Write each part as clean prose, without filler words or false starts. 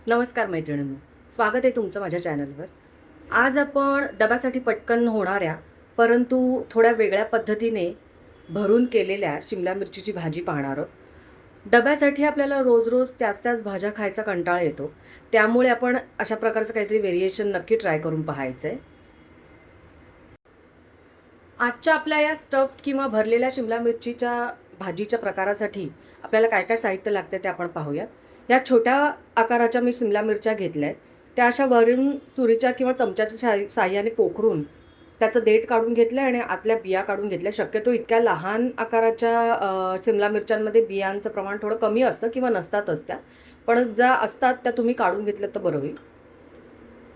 नमस्कार मैत्रिणींनो, स्वागत आहे तुमचं माझ्या चॅनलवर. आज आपण डब्यासाठी पटकन होणाऱ्या परंतु थोड्या वेगळ्या पद्धतीने भरून केलेल्या शिमला मिरचीची भाजी पाहणार आहोत. डब्यासाठी आपल्याला रोज रोज त्याच त्याच भाज्या खायचा कंटाळा येतो, त्यामुळे आपण अशा प्रकारचं काहीतरी व्हेरिएशन नक्की ट्राय करून पाहायचं आहे. आजच्या आपल्या या स्टफ्ड किंवा भरलेल्या शिमला मिरचीच्या भाजीच्या प्रकारासाठी आपल्याला काय काय साहित्य लागते ते आपण पाहूयात. या छोट्या आकाराच्या मी शिमला मिरच्या घेतल्या आहेत. त्या अशा वरून सुरीच्या किंवा चमच्याच्या साहाय्याने पोखरून त्याचं देठ काढून घेतलं आणि आतल्या बिया काढून घेतल्या. शक्यतो इतक्या लहान आकाराच्या शिमला मिरच्यांमध्ये बियांचं प्रमाण थोडं कमी असतं किंवा नसतातच त्या, पण ज्या असतात त्या तुम्ही काढून घेतल्या तर बरं होईल.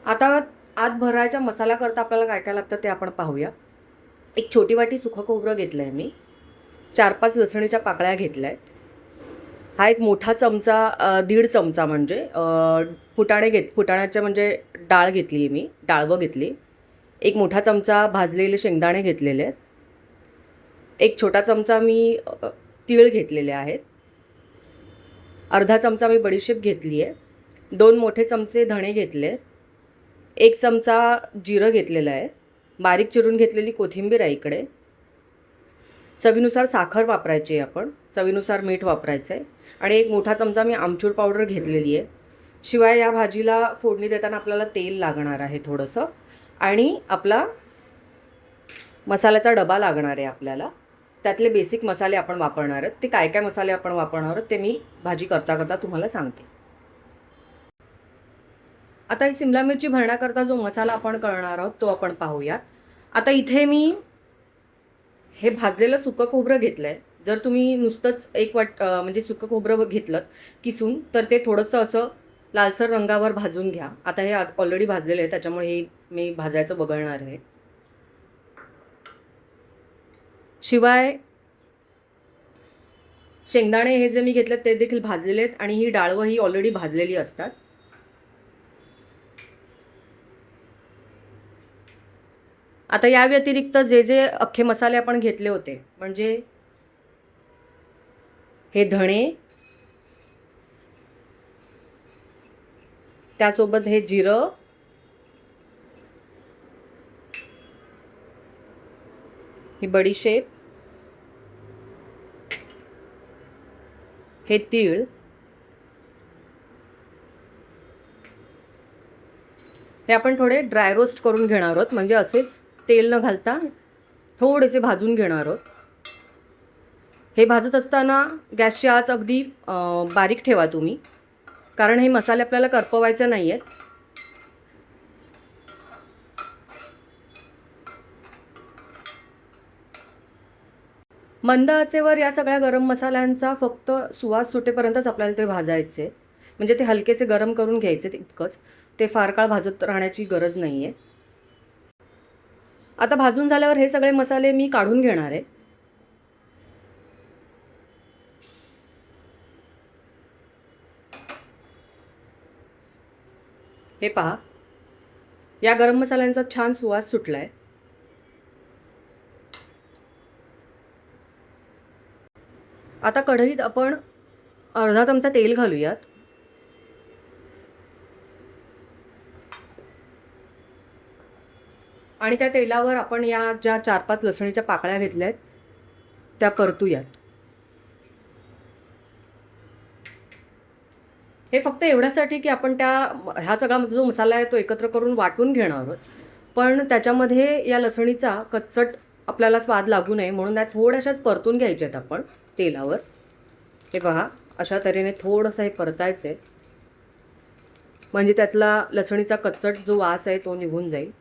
आता आत भरायच्या मसाल्याकरता आपल्याला काय काय लागतं ते आपण पाहूया. एक छोटी वाटी सुकं खोबरं घेतलं आहे मी. 4-5 लसणीच्या पाकळ्या घेतल्या आहेत. हा एक मोठा चमचा, दीड चमचा म्हणजे फुटाण्याच्या म्हणजे डाळ घेतली आहे मी, डाळवं घेतली. एक मोठा चमचा भाजलेले शेंगदाणे घेतलेले आहेत. एक छोटा चमचा मी तीळ घेतलेले आहेत. अर्धा चमचा मी बडीशेप घेतली आहे. 2 मोठे चमचे धणे घेतले आहेत. 1 चमचा जिरं घेतलेलं आहे. बारीक चिरून घेतलेली कोथिंबीर आहे इकडे. चवीनुसार साखर वापरायची आहे आपण, चवीनुसार मीठ वापरायचं आहे आणि एक मोठा चमचा मी आमचूर पावडर घेतलेली आहे. शिवाय या भाजीला फोडणी देताना आपल्याला तेल लागणार आहे थोडंसं आणि आपला मसाल्याचा डबा लागणार आहे आपल्याला. त्यातले बेसिक मसाले आपण वापरणार आहेत. ते काय काय मसाले आपण वापरणार आहोत ते मी भाजी करता करता तुम्हाला सांगते. आता ही शिमला मिरची भरण्याकरता जो मसाला आपण करणार आहोत तो आपण पाहूयात. आता इथे मी हे भाजलेलं सुकं खोबरं घेतलं आहे. जर तुम्ही नुसतंच म्हणजे सुकं खोबरं घेतलं किसून तर ते थोडंसं असं लालसर रंगावर भाजून घ्या. आता हे ऑलरेडी भाजलेलं आहे त्याच्यामुळे हे मी भाजायचं वगळणार आहे. शिवाय शेंगदाणे हे जे मी घेतलेत ते देखील भाजलेले आहेत आणि ही डाळवं ही ऑलरेडी भाजलेली असतात. आता या व्यतिरिक्त जे जे अख्खे मसाले आपण घेतले होते म्हणजे हे धणे, त्यासोबत हे जिरं, ही बडीशेप, हे तीळ, हे आपण थोडे ड्राय रोस्ट करून घेणार आहोत. म्हणजे असेच तेल न घालता थोडेसे भाजून घेणार आहोत. हे भाजत असताना गॅसची आच अगदी बारीक ठेवा तुम्ही, कारण हे मसाले आपल्याला करपवायचे नाही आहेत. मंद आचेवर या सगळ्या गरम मसाल्यांचा फक्त सुवास सुटेपर्यंतच आपल्याला ते भाजायचे. म्हणजे ते हलकेसे गरम करून घ्यायचे इतकंच. ते फार काळ भाजत राहण्याची गरज नाही आहे. आता भाजून झाल्यावर हे सगळे मसाले मी काढून घेणार आहे. हे पहा, या गरम मसाल्यांचा छान सुवास सुटला आहे. आता कढईत आपण अर्धा चमचा तेल घालूयात. आणि त्या तेलावर आपण या ज्या 4-5 लसणीच्या पाकळ्या घेतल्या आहेत त्या परतूयात. हे फक्त एवढ्यासाठी की आपण हा सगळा जो मसाला आहे तो एकत्र करून वाटून घेणार आहोत. पण त्याच्यामध्ये या लसणीचा कच्चट आपल्याला स्वाद लागू नये म्हणून त्या थोड्याशाच परतून घ्यायच्या आहेत आपण तेलावर. हे पहा, अशा तऱ्हेने थोडंसं हे परतायचं आहे म्हणजे त्यातला लसणीचा कच्चट जो वास आहे तो निघून जाईल.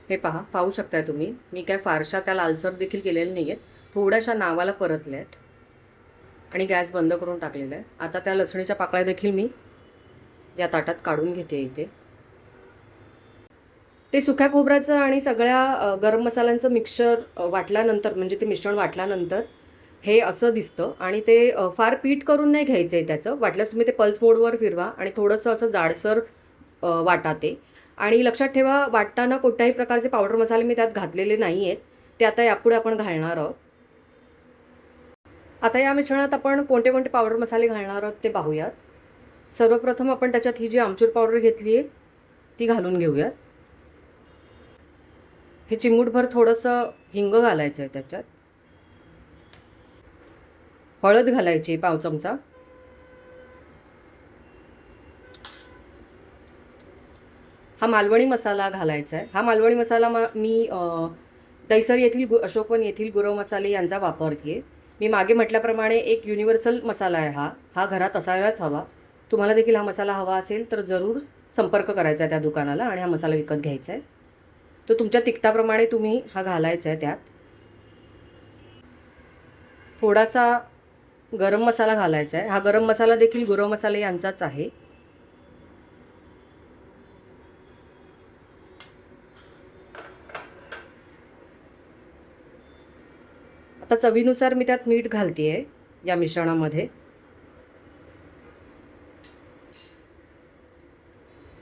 हे पहा, पाहू शकताय तुम्ही, मी काय फारशा त्या लालसर देखील केलेल्या नाही आहेत. थोड्याशा नावाला परतल्या आहेत आणि गॅस बंद करून टाकलेला आहे. आता त्या लसणीच्या पाकळ्या देखील मी या ताटात काढून घेते. इथे ते सुक्या खोबऱ्याचं आणि सगळ्या गरम मसाल्यांचं मिक्सचर वाटल्यानंतर म्हणजे ते मिश्रण वाटल्यानंतर हे असं दिसतं आणि ते फार पीठ करून नाही घ्यायचं आहे त्याचं. वाटल्यास तुम्ही ते पल्स मोडवर फिरवा आणि थोडंसं असं जाडसर वाटा ते. आणि लक्षात ठेवा, वाटताना कोणत्याही प्रकारचे पावडर मसाले मी त्यात घातलेले नाही आहेत. ते आता यापुढे आपण घालणार आहोत. आता या मिश्रणात आपण कोणते कोणते पावडर मसाले घालणार आहोत ते पाहूयात. सर्वप्रथम आपण त्याच्यात ही जी आमचूर पावडर घेतली आहे ती घालून घेऊयात. हे चिमूटभर थोडंसं हिंग घालायचं आहे त्याच्यात. हळद घालायची 1 चमचा. हा मालवणी मसाला घालायचा आहे. हा मालवणी मसाला मी दहिसर येथील अशोकवन येथील गुरव मसाले यांचा वापरते आहे. मी मागे म्हटल्याप्रमाणे एक युनिव्हर्सल मसाला आहे हा घरात असायलाच हवा. तुम्हाला देखील हा मसाला हवा असेल तर जरूर संपर्क करायचा आहे त्या दुकानाला आणि हा मसाला विकत घ्यायचा आहे. तो तुमच्या तिखटाप्रमाणे तुम्ही हा घालायचा आहे त्यात. थोडासा गरम मसाला घालायचा आहे. हा गरम मसाला देखील गुरव मसाले यांचाच आहे. आता चवीनुसार मी त्यात मीठ घालते आहे या मिश्रणामध्ये.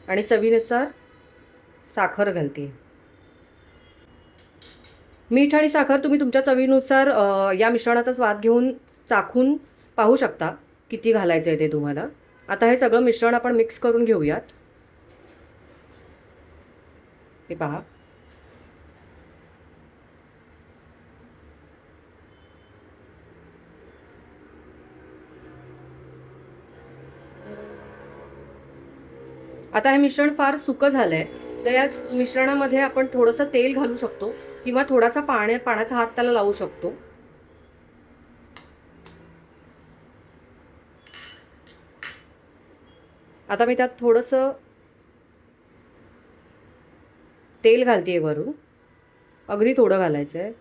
आणि चवीनुसार साखर घालते. मीठ आणि साखर तुम्ही तुमच्या चवीनुसार या मिश्रणाचा स्वाद घेऊन चाखून पाहू शकता किती घालायचं आहे ते तुम्हाला. आता हे सगळं मिश्रण आपण मिक्स करून घेऊयात. हे पहा. आता हे मिश्रण फार सुकं झालं आहे, तर या मिश्रणामध्ये आपण थोडंसं तेल घालू शकतो किंवा थोडासा पाण्याचा हात त्याला लावू शकतो. आता मी त्यात थोडंसं तेल घालते आहे वरून. अगदी थोडं घालायचं आहे.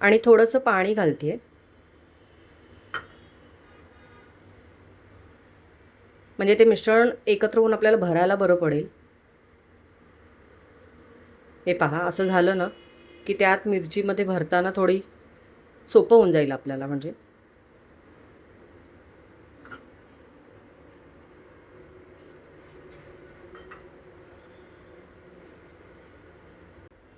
आणि थोडंसं पाणी घालते आहे. म्हणजे ते मिश्रण एकत्र होऊन आपल्याला भरायला बरं पडेल. हे पहा, असं झालं ना की त्यात मिरचीमध्ये भरताना थोडी सोपं होऊन जाईल आपल्याला. म्हणजे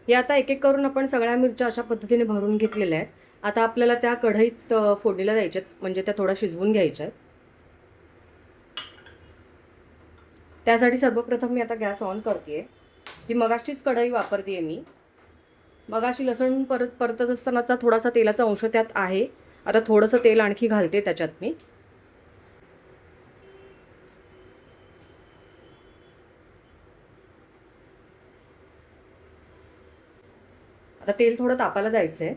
हे आता एक एक करून आपण सगळ्या मिरच्या अशा पद्धतीने भरून घेतलेल्या आहेत. आता आपल्याला त्या कढईत फोडणीला द्यायच्यात, म्हणजे त्या थोड्या शिजवून घ्यायच्या आहेत. त्यासाठी सर्वप्रथम मी आता गॅस ऑन करते आहे. ही मगाशीच कढई वापरते आहे मी. मगाशी लसूण परतत असतानाचा थोडासा तेलाचा अंश त्यात आहे. आता थोडंसं तेल आणखी घालते त्याच्यात मी. आता तेल थोडं तापायला द्यायचं आहे.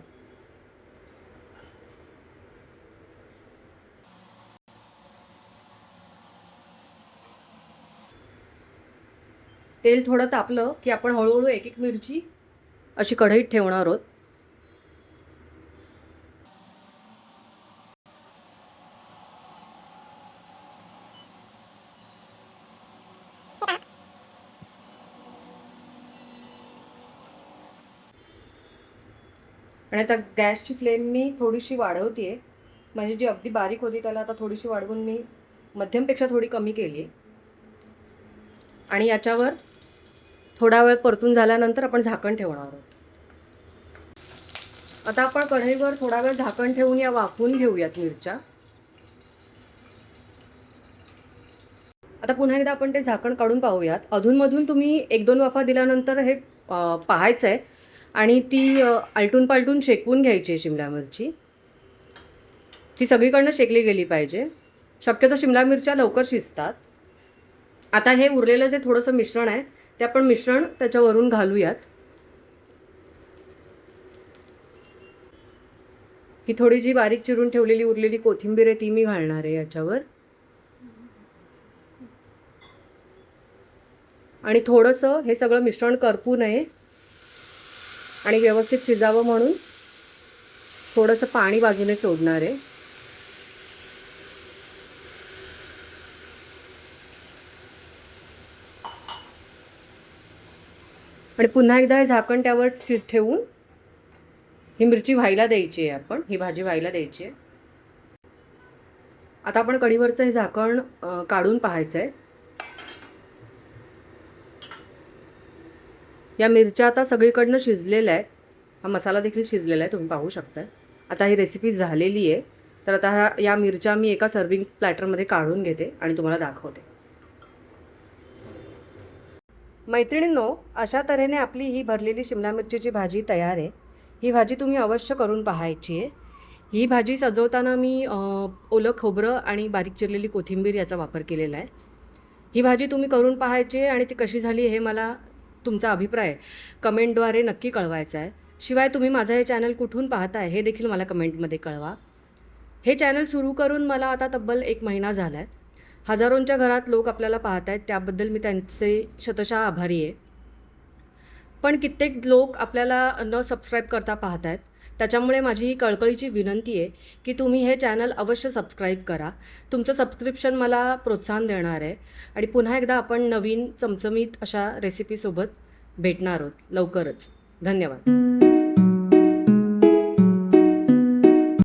तेल थोडं तापलं की आपण हळूहळू एक एक मिरची अशी कढईत ठेवणार आहोत. आणि आता गॅसची फ्लेम मी थोडीशी वाढवते आहे. म्हणजे जी अगदी बारीक होती त्याला आता थोडीशी वाढवून मी मध्यमपेक्षा थोडी कमी केली आहे. आणि याच्यावर थोडा वेळ परतून झाल्यानंतर आपण झाकण ठेवणार आहोत. आता आपण कढईवर थोडा वेळ झाकण ठेवून या वाफवून घेऊयात मिरच्या. आता पुन्हा एकदा आपण ते झाकण काढून पाहूयात. अधूनमधून तुम्ही 1-2 वाफा दिल्यानंतर हे पाहायचं आहे आणि ती आलटून पालटून शेकवून घ्यायची आहे शिमला मिरची. ती सगळीकडनं शेकली गेली पाहिजे. शक्यतो शिमला मिरच्या लवकर शिजतात. आता हे उरलेलं जे थोडंसं मिश्रण आहे ते आपण मिश्रण त्याच्यावरून घालूयात. ही थोडी जी बारीक चिरून ठेवलेली उरलेली कोथिंबीर आहे ती मी घालणार आहे याच्यावर. आणि थोडंसं हे सगळं मिश्रण करपू नये आणि व्यवस्थित शिजावं म्हणून थोडंसं पाणी बाजूने सोडणार आहे. आणि पुन्हा एकदा हे झाकण त्यावर ठेवून ही मिरची व्हायला द्यायची आहे, आपण ही भाजी व्हायला द्यायची आहे. आता आपण कढीवरचं हे झाकण काढून पाहायचं आहे. या मिरच्या आता सगळीकडनं शिजलेल्या आहेत, हा मसाला देखील शिजलेला आहे, तुम्ही पाहू शकता. आता ही रेसिपी झालेली आहे. तर आता या मिरच्या मी एका सर्विंग प्लॅटरमध्ये काढून घेते आणि तुम्हाला दाखवते. मैत्रिणींनो, अशा तऱ्हेने आपली ही भरलेली शिमला मिरचीची भाजी तयार आहे. ही भाजी तुम्ही अवश्य करून पाहायची आहे. ही भाजी सजवताना मी ओलं खोबरं आणि बारीक चिरलेली कोथिंबीर याचा वापर केलेला आहे. ही भाजी तुम्ही करून पाहायची आहे आणि ती कशी झाली हे मला तुमचा अभिप्राय कमेंटद्वारे नक्की कळवायचा आहे. शिवाय तुम्ही माझं हे चॅनल कुठून पाहताय हे देखील मला कमेंटमध्ये कळवा. हे चॅनल सुरू करून मला आता तब्बल 1 महिना झाला आहे. हजारोंच्या घरात लोक आपल्याला पाहत आहेत, त्याबद्दल मी त्यांचे शतशः आभारी आहे. पण कित्येक लोक आपल्याला न सबस्क्राईब करता पाहत आहेत. त्याच्यामुळे माझी ही कळकळीची विनंती आहे की तुम्ही हे चॅनल अवश्य सबस्क्राईब करा. तुमचं सबस्क्रिप्शन मला प्रोत्साहन देणार आहे. आणि पुन्हा एकदा आपण नवीन चमचमीत अशा रेसिपीसोबत भेटणार आहोत लवकरच. धन्यवाद.